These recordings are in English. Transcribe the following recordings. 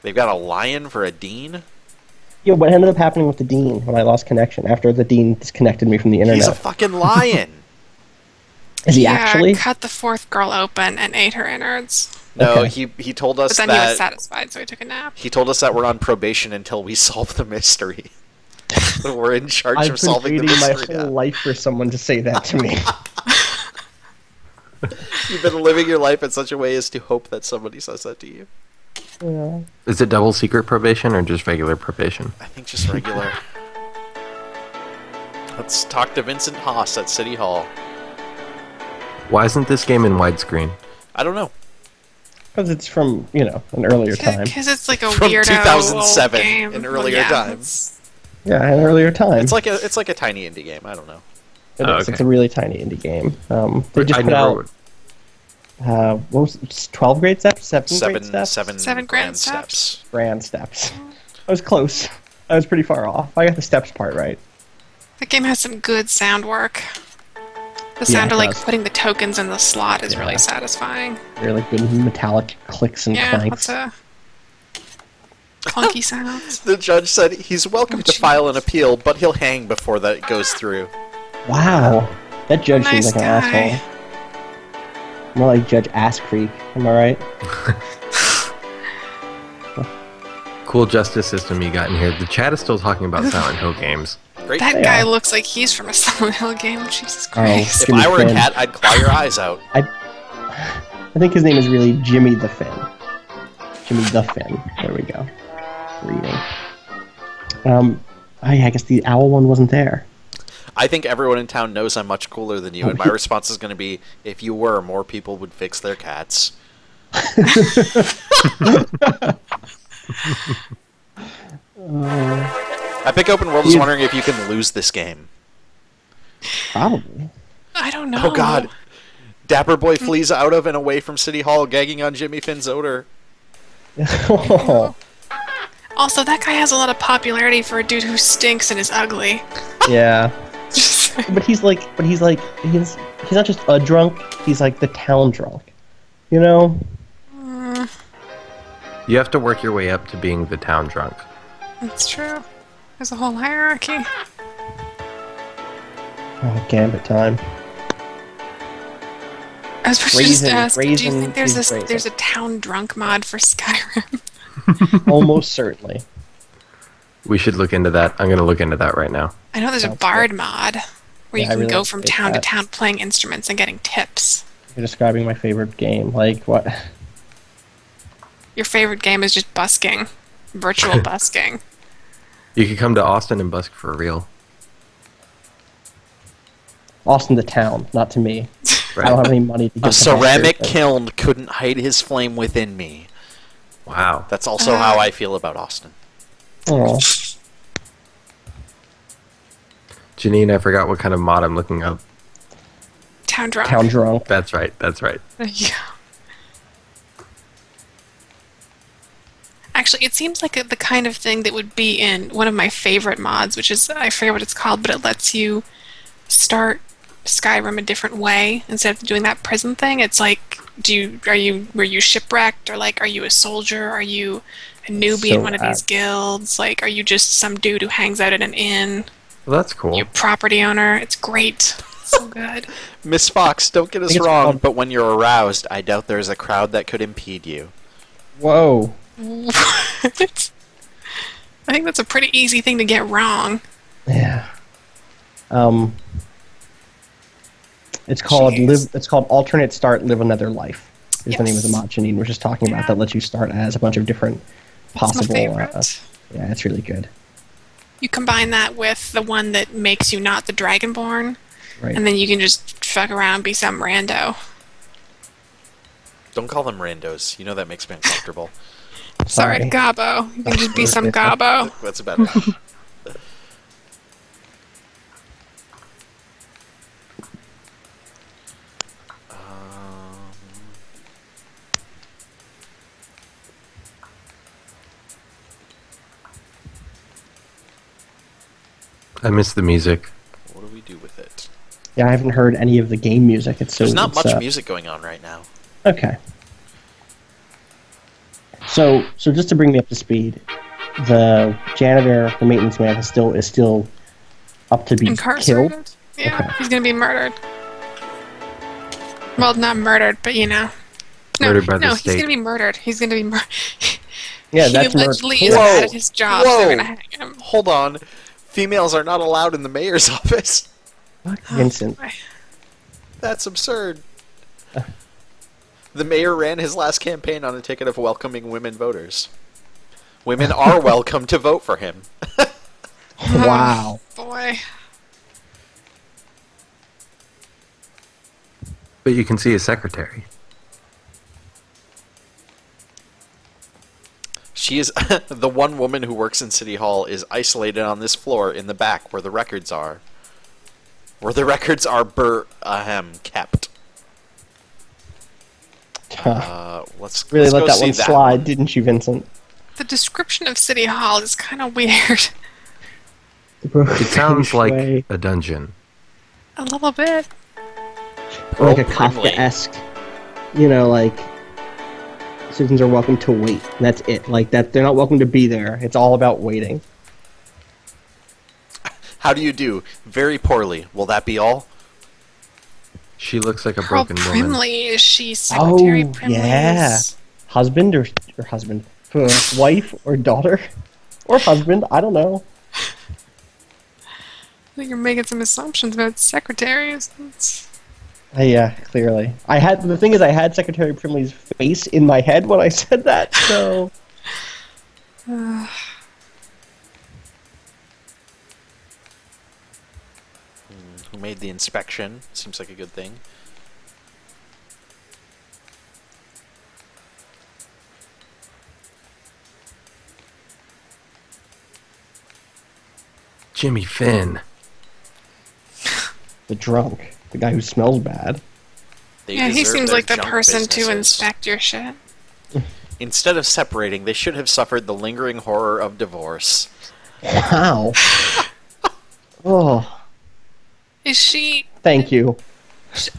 They've got a lion for a dean? Yeah, what ended up happening with the dean when I lost connection after the dean disconnected me from the internet? He's a fucking lion. Is he actually? Cut the fourth girl open and ate her innards. No, Okay. he told us But that... then he was satisfied, so he took a nap. He told us that we're on probation until we solve the mystery. We're in charge I've of solving the been waiting mystery my whole now. life for someone to say that to me. You've been living your life in such a way as to hope that somebody says that to you. Yeah. Is it double secret probation or just regular probation? I think just regular. Let's talk to Vincent Haas at City Hall. Why isn't this game in widescreen? I don't know. Because it's from, an earlier time. Because it's like a From weirdo 2007, old game. an earlier yeah, time. Yeah, an earlier time. It's like a tiny indie game. I don't know. It Oh, is. okay. It's a really tiny indie game. They just I put never out, would. what was it, 12 grade steps? Seven great steps? Seven grand grand steps. Grand steps. I was close. I was pretty far off. I got the steps part right. That game has some good sound work. The Yeah, sound it of like does. putting the tokens in the slot is Yeah. really satisfying. Really good metallic clicks and Yeah, clanks. lots of clunky sounds. The judge said he's welcome to jeez. file an appeal, but he'll hang before that goes through. Wow. That judge Nice seems like guy. an asshole. More like Judge Ass Creek. Am I right? Cool justice system you got in here. The chat is still talking about Silent Hill games. Great. That They guy are. looks like he's from a Silent Hill game. Jesus Oh. Christ. If Jimmy I were a Finn. cat, I'd claw your eyes out. I think his name is really Jimmy the Finn. Jimmy the Finn. There we go. Reading. I guess the owl one wasn't there. I think everyone in town knows I'm much cooler than you, and my response is going to be, if you were, more people would fix their cats. Epic Open World is Yeah. wondering if you can lose this game. Probably. I don't know. Oh god. Dapper Boy flees out of and away from City Hall, gagging on Jimmy Finn's odor. Oh, Also, that guy has a lot of popularity for a dude who stinks and is ugly. yeah. But he's not just a drunk. He's like the town drunk. You know? You have to work your way up to being the town drunk. That's true. There's a whole hierarchy. Oh, Gambit time. I was supposed to just Raisin- ask, do you raisin think there's is raisin. there's a town drunk mod for Skyrim? Almost certainly. We should look into that. I'm going to look into that right now. I know there's a Sounds bard mod where Yeah, you I can really go from like town that. to town playing instruments and getting tips. You're describing my favorite game. Like what? Your favorite game is just busking. Virtual busking. You could come to Austin and busk for real. Austin the town, not to me. I Right? don't have any money to get A to ceramic Buster, kiln couldn't hide his flame within me. Wow. That's also how I feel about Austin. but- Oh, Janine, I forgot what kind of mod I'm looking up. Town drunk. town drunk. That's right. That's right. Yeah. Actually, it seems like the kind of thing that would be in one of my favorite mods, which is, I forget what it's called, but it lets you start Skyrim a different way instead of doing that prison thing. It's like, were you shipwrecked, or like, are you a soldier? Are you a newbie in So one of these guilds? Like, are you just some dude who hangs out at an inn? Well, that's cool. You property owner? It's great. So good. Miss Fox, don't get us think it's wrong, called- but when you're aroused, I doubt there's a crowd that could impede you. Whoa. What? I think that's a pretty easy thing to get wrong. Yeah. It's called Jeez. It's called Alternate Start Live Another Life. Is the name of the Yes. mod Janine was just talking about Yeah. that lets you start as a bunch of different It's my possible. favorite. Yeah, it's really good. You combine that with the one that makes you not the Dragonborn, Right. and then you can just fuck around, be some rando. Don't call them randos. You know that makes me uncomfortable. Sorry, Gobbo. You can just be some Gobbo. That's better. I miss the music. What do we do with it? Yeah, I haven't heard any of the game music. It's so There's not it's, much music going on right now. Okay. So just to bring me up to speed, the janitor, the maintenance man, is still up to be Incarcerated? killed. Yeah, Okay. he's gonna be murdered. Well, not murdered, but you know. No, Murdered by the no, he's state. gonna be murdered. He's gonna be murdered. Yeah, he that's murder. allegedly is Whoa, bad at his job, so they're whoa. gonna hang him. Hold on. Females are not allowed in the mayor's office. Fuck Vincent. That's absurd. The mayor ran his last campaign on a ticket of welcoming women voters. Women are welcome to vote for him. Wow. Boy. But you can see his secretary. She is the one woman who works in City Hall is isolated on this floor in the back where the records are. Where the records are kept. Let's Really let's let go that see one slide, didn't you, Vincent? The description of City Hall is kind of weird. It sounds Feng like shui. a dungeon. A little bit. Or like a Pearl Brimley. Kafka-esque, like citizens are welcome to wait. That's it. Like that, they're not welcome to be there. It's all about waiting. How do you do? Very poorly. Will that be all? She looks like a Pearl broken woman. Brimley, is she Secretary Oh, Brimley's? yeah. Husband or husband, wife or daughter, or husband. I don't know. I think you're making some assumptions about secretaries. Yeah, clearly. I had Secretary Primley's face in my head when I said that. So Who made the inspection? Seems like a good thing. Jimmy Finn. the drunk, the guy who smells bad. They Yeah, he deserve seems their like the junk person to businesses. inspect your shit. Instead of separating, they should have suffered the lingering horror of divorce. Wow. Oh, Is she... thank you.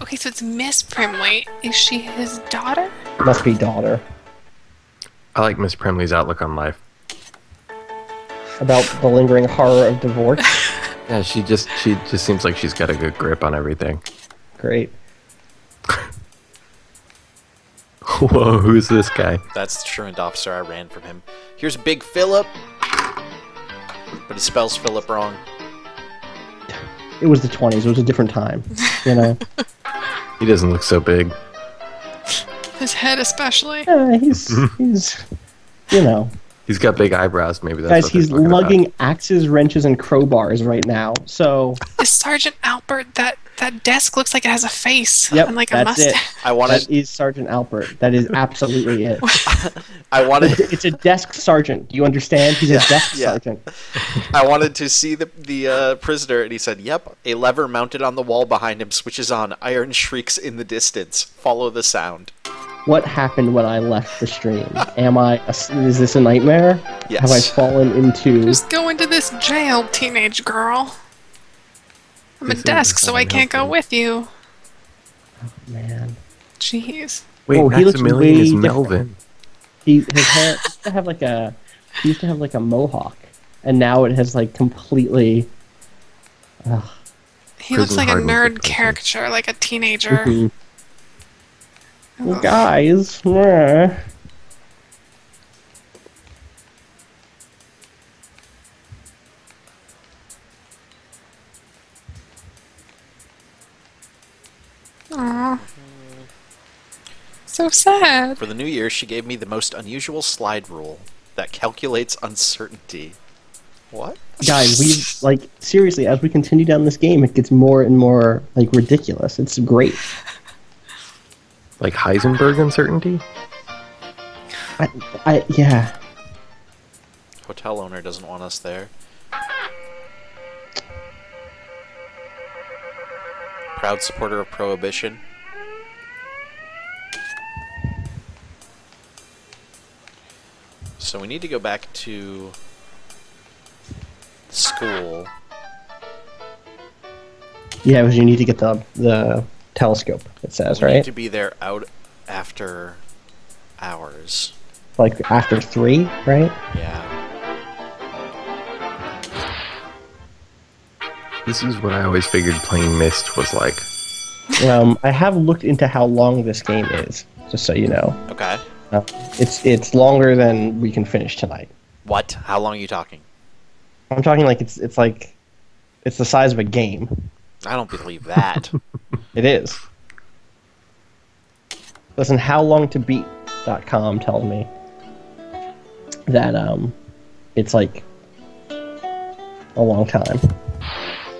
Okay, so it's Miss Primley. Is she his daughter? Must be daughter. I like Miss Primley's outlook on life. About the lingering horror of divorce. Yeah, she just seems like she's got a good grip on everything. Great. Whoa, who's this guy? That's the truant officer. I ran from him. Here's Big Philip. But he spells Philip wrong. It was the 20s. It was a different time. You know. He doesn't look so big. His head especially? He's you know. He's got big eyebrows. Maybe that's Guys, what they're he's talking lugging about. axes, wrenches, and crowbars right now. So, Is Sergeant Albert... That desk looks like it has a face. yep, And like a that's it. mustache. I That wanted. is Sergeant Albert. That is absolutely it. I wanted. It's a desk sergeant. Do you understand? He's a desk yeah. sergeant. I wanted to see the prisoner, and he said, "Yep, a lever mounted on the wall behind him switches on. Iron shrieks in the distance. Follow the sound." What happened when I left the stream? Is this a nightmare? Yes. Have I fallen into... Just go into this jail, teenage girl. I'm a This is desk, so I Silent can't Hill go thing. with you. Man. Jeez. Wait, Oh, he looks Maximilian way is different. Melvin. His hair used to have like a mohawk, and now it has like completely... He looks Prison like a hardened nerd person. caricature, like a teenager. Mhm. Ugh. Guys, meh. Aw. So sad. For the new year, she gave me the most unusual slide rule that calculates uncertainty. What? Guys, seriously, as we continue down this game, it gets more and more like ridiculous. It's great. Like Heisenberg uncertainty? Yeah. Hotel owner doesn't want us there. Proud supporter of prohibition. So we need to go back to school. Yeah, because you need to get the telescope, it says, We need right? to be there out after hours. like after 3, right? Yeah. This is what I always figured playing Myst was like. I have looked into how long this game is, just so you know. Okay. It's longer than we can finish tonight. What? How long are you talking? I'm talking like it's the size of a game. I don't believe that. It is. Listen, howlongtobeat.com tells me that it's like a long time.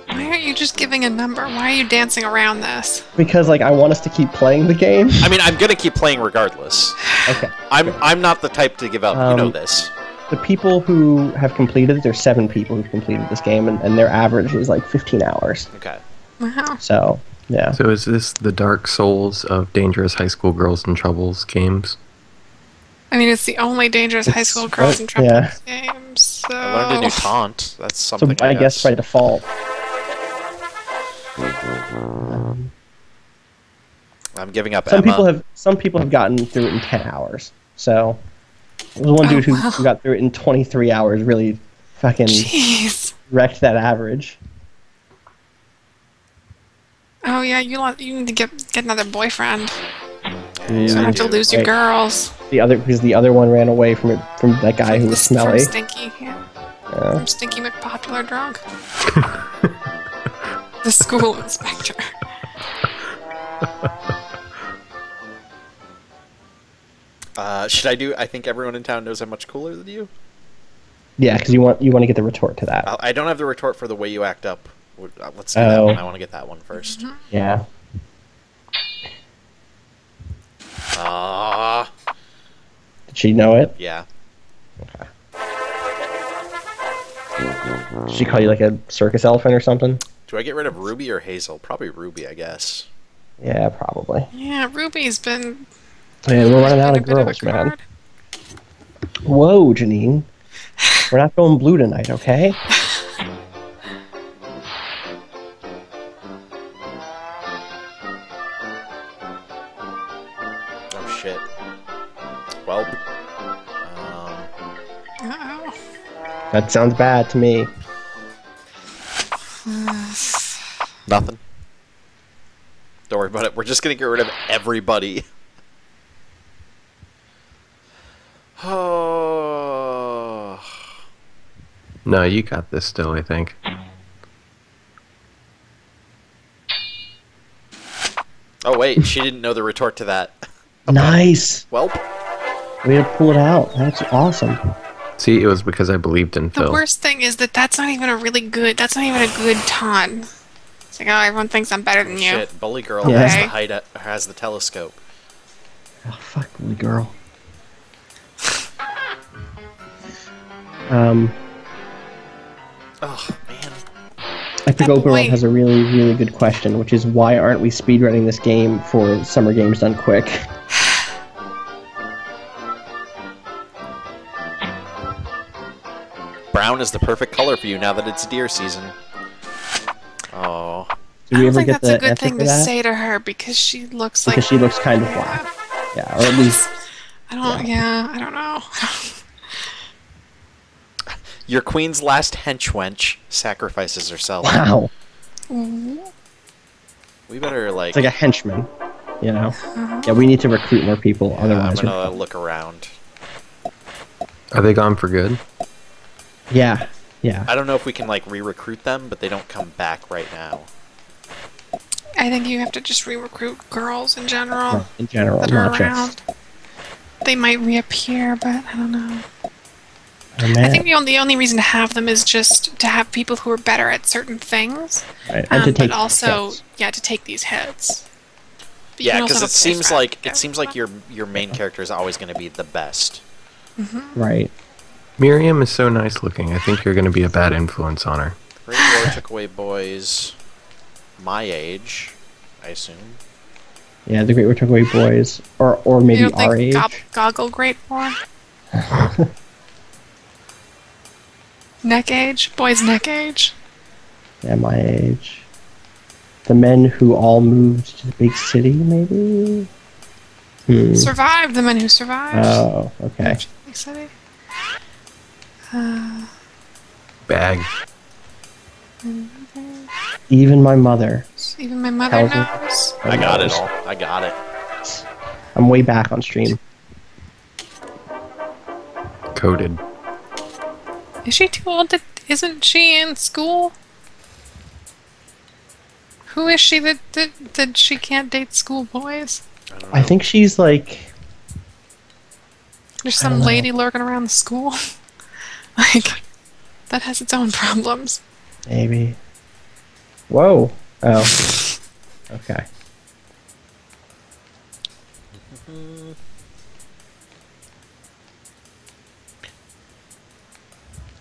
Why aren't you just giving a number? Why are you dancing around this? Because like I want us to keep playing the game. I mean, I'm gonna keep playing regardless. Okay. I'm not the type to give up. You know this. The people who have completed it, there's 7 people who've completed this game, and their average is like 15 hours. Okay. Wow. So, yeah. So is this the Dark Souls of dangerous high school girls in troubles games? I mean, it's the only dangerous high school girls in trouble game, so... I learned a new taunt. That's So something. I guess by default. I'm giving up. Some Emma. people have gotten through it in 10 hours. So there was one dude who got through it in 23 hours. Really, fucking Jeez. wrecked that average. Oh yeah, you need to get another boyfriend. Yeah, You don't I have to do. lose your girls. Because the other one ran away from that guy who was smelly. From Stinky, yeah. Yeah. From Stinky McPopular Drunk. The school inspector. Should I do? I think everyone in town knows I'm much cooler than you. Yeah, because you want to get the retort to that. I don't have the retort for the way you act up. Let's do that one. I want to get that one first. Yeah. Did she know it? Yeah. Did she call you like a circus elephant or something? Do I get rid of Ruby or Hazel? Probably Ruby, I guess. Yeah, probably. Yeah, Ruby's been... Man, we're running out of been a bit girls, a man. card. Whoa, Janine. We're not going blue tonight, okay? Oh shit. Well. Uh-oh. That sounds bad to me. Nothing. Don't worry about it. We're just gonna get rid of everybody. Oh. No, you got this still, I think. Oh wait, she didn't know the retort to that. Nice! Well. Way to pull it out. That's awesome. See, it was because I believed in The Phil. worst thing is that's not even a good taunt. It's like, oh, everyone thinks I'm better than you. Shit, Bully Girl Yeah. has the telescope. Oh, fuck, the girl. Oh man. Epic That Open boy. World has a really, really good question, which is why aren't we speedrunning this game for Summer Games Done Quick? Brown is the perfect color for you now that it's deer season. Oh. Did I we don't ever think get that's the a good answer thing for to that? say to her because she looks like... Because she looks kind of black. Yeah, or at least... I don't know. Your queen's last henchwench sacrifices herself. Wow. We better like. It's like a henchman, you know? Yeah, we need to recruit more people, I'm otherwise... gonna look around. Are they gone for good? Yeah, yeah. I don't know if we can like re-recruit them, but they don't come back right now. I think you have to just re-recruit girls in general In general, that are not around. just... They might reappear, but I don't know. Oh, man. I think the only reason to have them is just to have people who are better at certain things, Right, and to take but also hits. to take these hits. But you can Yeah, also because have it a seems place like back. it seems like your main character is always going to be the best. Right. Miriam is so nice looking. I think you're going to be a bad influence on her. Great War took away boys my age, I assume. Yeah, the Great War took away boys, or You maybe don't think our age. Goggle Great War? Neck age? Boys neck age? Yeah, my age. The men who all moved to the big city, maybe? Survive, the men who survived. Oh, okay. City. Bag. Even my mother. Even my mother Tells me. knows. I got it all. I got it. I'm way back on stream. Coded. Is she too old? Isn't she in school? Who is she that she can't date schoolboys? I don't know. I think she's like... There's I some don't know. lady lurking around the school. Like, that has its own problems. Maybe. Whoa. Oh. Okay.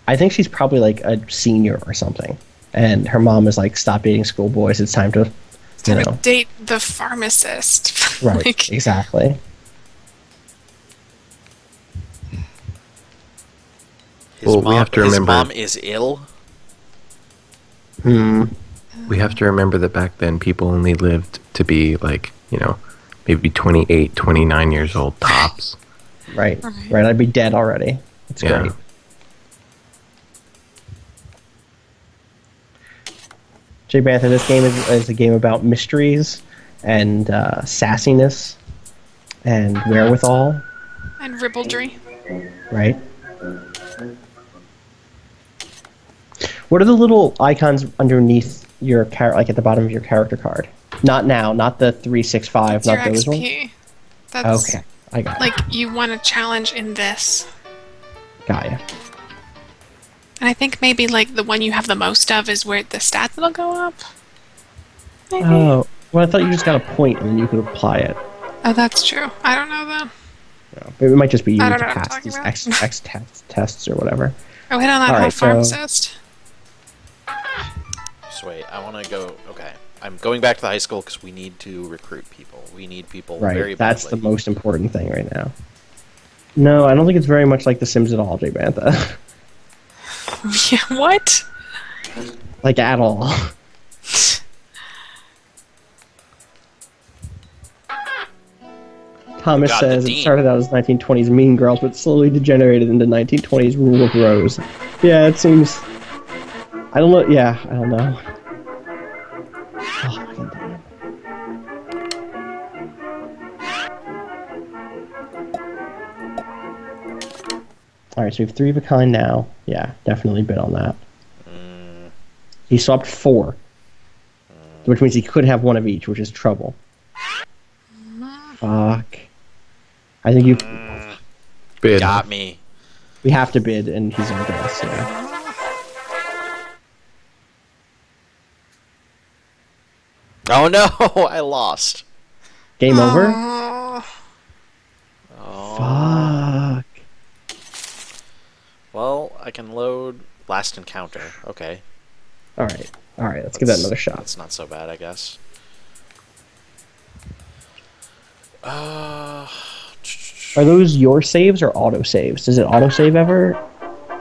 I think she's probably like a senior or something. And her mom is like, stop dating schoolboys. It's time to, It's you time to know. date the pharmacist. Right. Like, Exactly. Well, we have to his remember- mom is ill. We have to remember that back then people only lived to be like, you know, maybe 28, 29 years old tops. Right. Right. Right. I'd be dead already. It's Yeah. great. Jay Bantha, this game is a game about mysteries and sassiness and wherewithal, and ribaldry. right? What are the little icons underneath your like at the bottom of your character card? Not now, not the 365, That's your not those ones. XP. That's Okay, I got it. like you want a challenge in this. Got ya. And I think maybe like the one you have the most of is where the stats will go up. Maybe. Oh, well, I thought you just got a point and then you could apply it. Oh, that's true. I don't know though. No, maybe it might just be you I need don't to know what I'm pass talking these about. X tests or whatever. Oh, hit on that All whole right, so- pharmacist. So wait, I want to go. Okay, I'm going back to the high school because we need to recruit people. We need people Right, very that's the badly. most important thing right now. No, I don't think it's very much like The Sims at all, Jay Bantha. Yeah, what? Like, at all. Thomas God, the says it dean. started out as 1920s Mean Girls, but slowly degenerated into 1920s Rule of Rose. Yeah, it seems... I don't know. Yeah, I don't know. Oh, fucking damn. Alright, so we have 3 of a kind now. Yeah, definitely bid on that. He swapped 4. Which means he could have one of each, which is trouble. Fuck. I think you... Bid. Got me. We have to bid, and he's our guess, yeah. Oh no, I lost. Game over? Oh, Oh. Fuck. Well, I can load last encounter. Okay. Alright, let's give that another shot. That's not so bad, I guess. Are those your saves or auto saves? Does it auto save ever?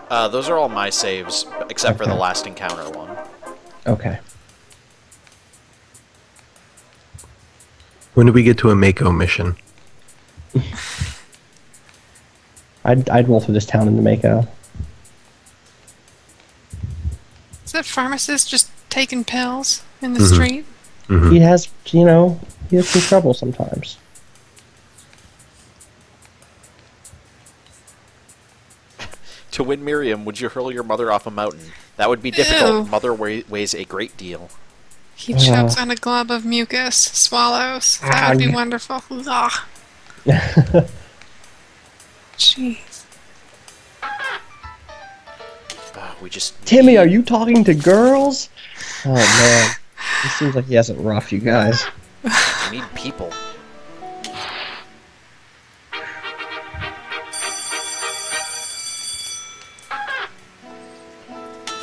Those are all my saves, except for the Okay. last encounter one. Okay. When do we get to a Mako mission? I'd roll through this town in the Mako. is that pharmacist just taking pills in the Mhm. street? Mhm. He has, you know, he has some trouble sometimes. To win Miriam, would you hurl your mother off a mountain? That would be difficult. Ew. Mother weighs a great deal. He chokes on a glob of mucus, swallows. That would be Ugh. wonderful. Ugh. Jeez. We just Timmy, need- are you talking to girls? Oh man, it seems like he has it rough, you guys. We need people.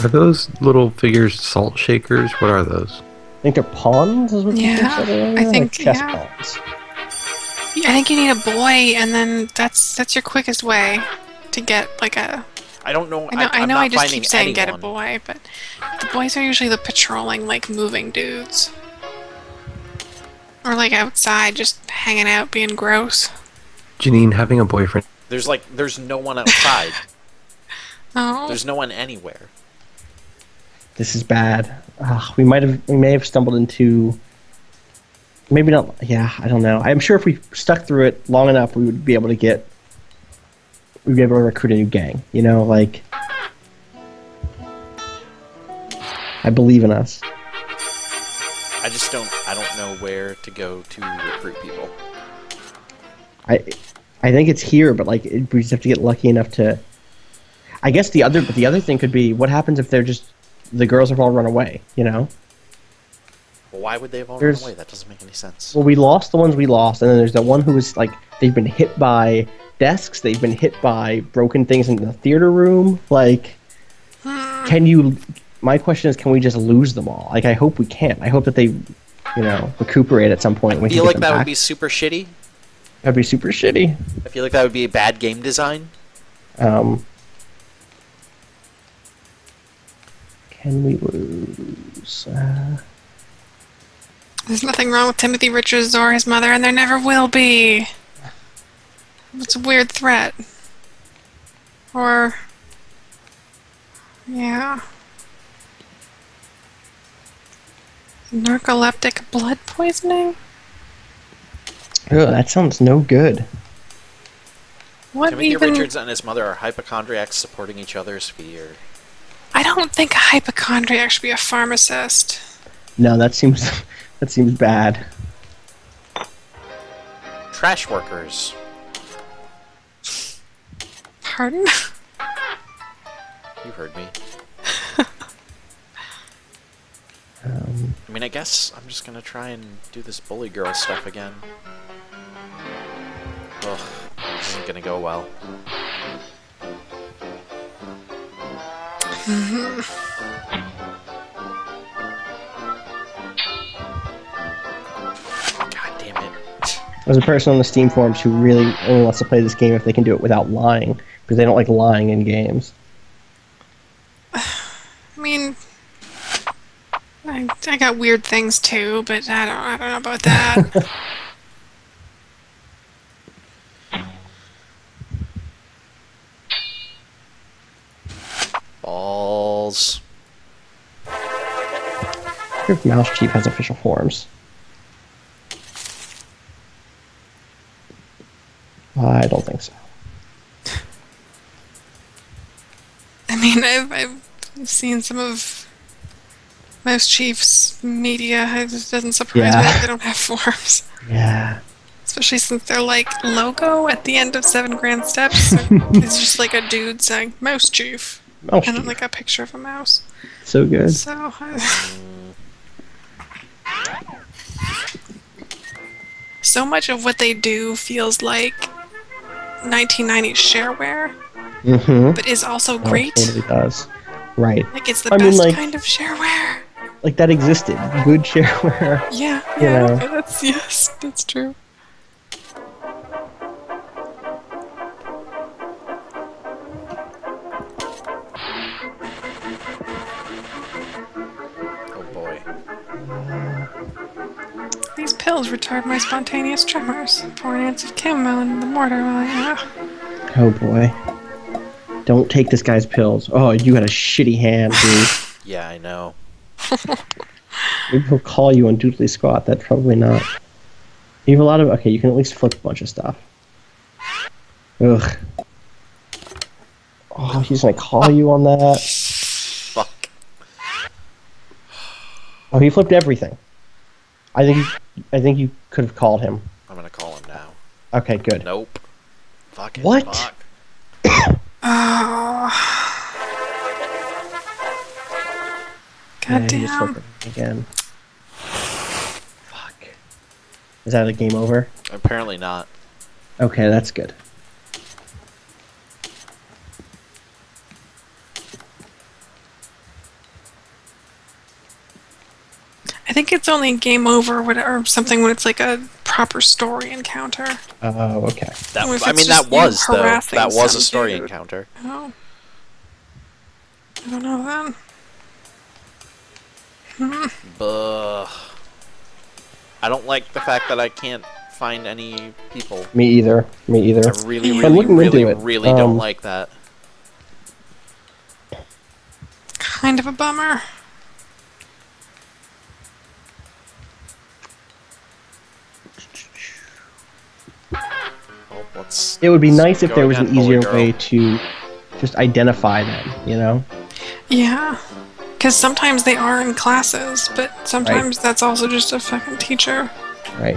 Are those little figures salt shakers? What are those? I think they're pawns, is what you Yeah, said earlier? I think, like chess yeah. pawns. I think you need a boy, and then that's your quickest way to get like a. I don't know. I know. I'm I not just finding keep saying get a anyone. boy, but the boys are usually the patrolling, like moving dudes. Or like outside, just hanging out, being gross. Janine, having a boyfriend. There's no one outside. Oh. There's no one anywhere. This is bad. We may have stumbled into. Maybe not. Yeah, I don't know. I'm sure if we stuck through it long enough, we would be able to get. We'd be able to recruit a new gang. You know, like. I believe in us. I don't know where to go to recruit people. I think it's here, but like we just have to get lucky enough to. I guess the other thing could be what happens if they're just the girls have all run away. You know. Well, why would they have all run away? That doesn't make any sense. Well, we lost the ones we lost, and then there's the one who was like they've been hit by desks, they've been hit by broken things in the theater room. Like, can you? My question is, can we just lose them all? Like, I hope we can't. I hope that they, recuperate at some point. I feel like that would be super shitty. That'd be super shitty. I feel like that would be a bad game design. Can we lose? There's nothing wrong with Timothy Richards or his mother, and there never will be. It's a weird threat. Or... yeah. Narcoleptic blood poisoning? Oh, that sounds no good. What Timothy even... Richards and his mother are hypochondriacs supporting each other's fear. I don't think a hypochondriac should be a pharmacist. No, that seems bad. Trash workers. Pardon? You heard me. Um, I mean, I guess I'm just gonna try and do this bully girl stuff again. Ugh, this isn't gonna go well. God damn it. There's a person on the Steam forums who really only wants to play this game if they can do it without lying, because they don't like lying in games. I mean... I got weird things too, but I don't know about that. Balls. I wonder if Mouse Chief has official forums. I don't think so. I mean, I've seen some of Mouse Chief's media. It just doesn't surprise me that they don't have forums. Yeah. Especially since their logo at the end of 7 Grand Steps is just like a dude saying Mouse Chief. Mouse And then Chief. like a picture of a mouse. So good. So so much of what they do feels like 1990s shareware, but is also great. It totally does. Right. Like it's the best kind of shareware. Like that existed. Good shareware. Yeah, You know. okay, that's true. Oh boy. These pills retard my spontaneous tremors. Pour an ounce of chamomile in the mortar while Oh boy. Don't take this guy's pills. Oh, you got a shitty hand, dude. Yeah, I know. Maybe he'll call you on Doodly Squat. That's probably not. You have a lot of... Okay, you can at least flip a bunch of stuff. Ugh. Oh, he's gonna call you on that. Fuck. Oh, he flipped everything. I think you could have called him. I'm gonna call him now. Okay, good. Nope. Fucking What? fuck. Oh. Yeah, God he just damn. flipped it again. Fuck. Is that a game over? Apparently not. Okay, that's good. I think it's only game over or something when it's like a proper story encounter. Oh, okay. That, Or if I it's mean, just that was you though. harassing That was a some story dude. encounter. Oh. I don't know then. Buh. I don't like the fact that I can't find any people. Me either. Me either. I really, I'm really, looking into really, it. really don't like that. Kind of a bummer. Oh, what's It would be nice if there was going an on, Holy easier Girl? way to just identify them, you know? Yeah. Because sometimes they are in classes, but sometimes that's also just a fucking teacher. Right.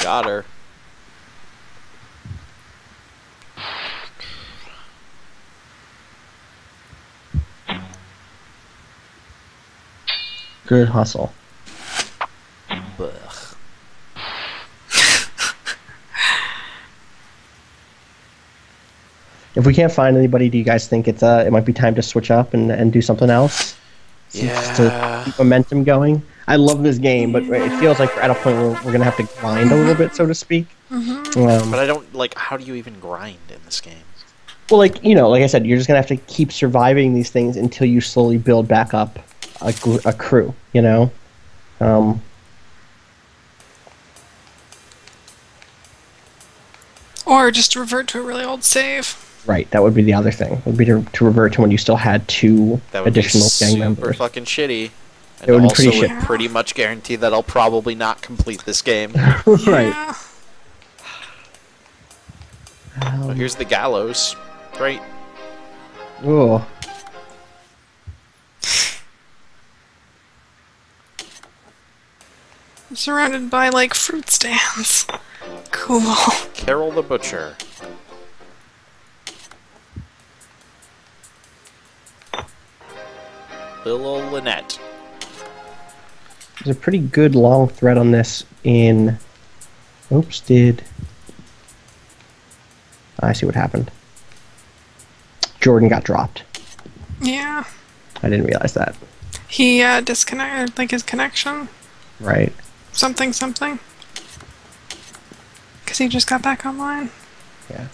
Got her. Good hustle. Ugh. If we can't find anybody, do you guys think it might be time to switch up and do something else? Just to Yeah. keep momentum going? I love this game, but it feels like we're at a point where we're going to have to grind a little bit, so to speak. But I don't like. How do you even grind in this game? Well, like, you know, like I said, you're just going to have to keep surviving these things until you slowly build back up a crew, you know? Or just revert to a really old save. Right, that would be the other thing. Would be to revert to when you still had two That would additional be gang super members. fucking shitty. And It would be also pretty would shitty. pretty much guarantee that I'll probably not complete this game. Right. Yeah. Well, here's the gallows. Great. Oh, I'm surrounded by, like, fruit stands. Cool. Carol the Butcher. Little Lynette. there's a pretty good long thread on this in. Oops, I see what happened. Jordan got dropped. Yeah. I didn't realize that. He disconnected, like, his connection. Right. Something. Because he just got back online. Yeah.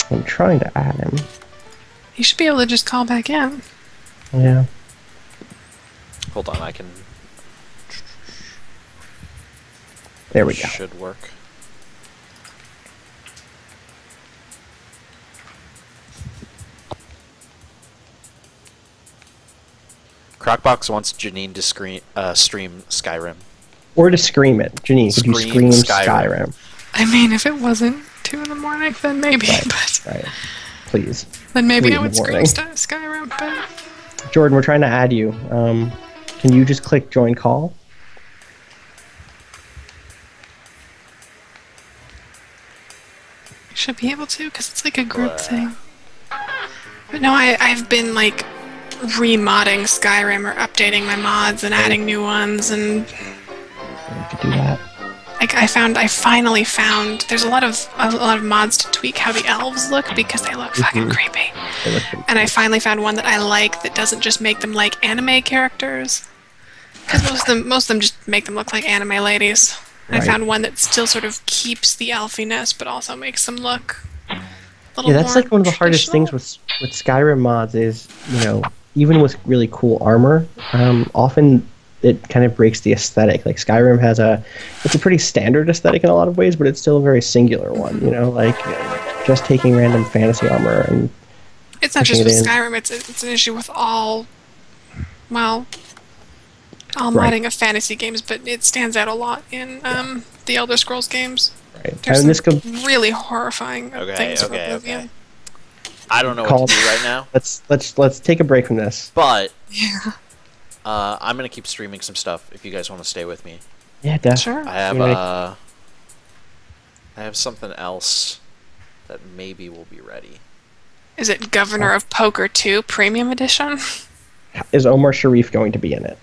I'm trying to add him. He should be able to just call back in. Yeah. Hold on, I can. There we go. Should work. Crockbox wants Janine to stream Skyrim. Or to scream it. Janine, could you Scream scream Skyrim. Skyrim? I mean, if it wasn't 2 in the morning, then maybe. Right. But Right. Please. then maybe 3 I in the would scream morning. Skyrim. But Jordan, we're trying to add you. Can you just click join call? I should be able to, because it's like a group Blah. thing. But no, I've been like remodding Skyrim or updating my mods and adding new ones, and We could do that. like I finally found there's a lot of mods to tweak how the elves look because they look fucking creepy. They look pretty And I finally found one that I like that doesn't just make them like anime characters. Because most of them just make them look like anime ladies. I Right. found one that still sort of keeps the elfiness, but also makes them look a little Yeah, that's more like one of the hardest things traditional. with Skyrim mods is, you know, even with really cool armor, often it kind of breaks the aesthetic. Like Skyrim has it's a pretty standard aesthetic in a lot of ways, but it's still a very singular one. You know, like just taking random fantasy armor and It's not pushing just it with in. Skyrim. It's an issue with all Right. modding of fantasy games, but it stands out a lot in the Elder Scrolls games. right. There's And this some could really horrifying Okay, things from okay, Oblivion. okay. I don't know what Called- to do right now, let's take a break from this. but Yeah, I'm gonna keep streaming some stuff if you guys want to stay with me. Yeah, definitely. sure. I have You ready? I have something else that maybe will be ready. Is it Governor of Poker 2 Premium Edition? Is Omar Sharif going to be in it?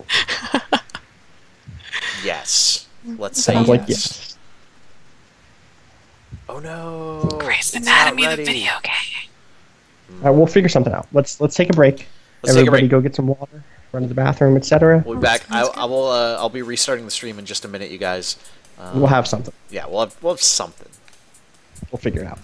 Yes. Let's say Sounds yes. like yes. Oh no. Grey's it's not Anatomy, the ready. video game. All right, we'll figure something out. Let's take a break. Let's take a Everybody break. go get some water, run to the bathroom, etc. We'll be back. Sounds good. I'll be restarting the stream in just a minute, you guys. We'll have something. Yeah, we'll have something. We'll figure it out.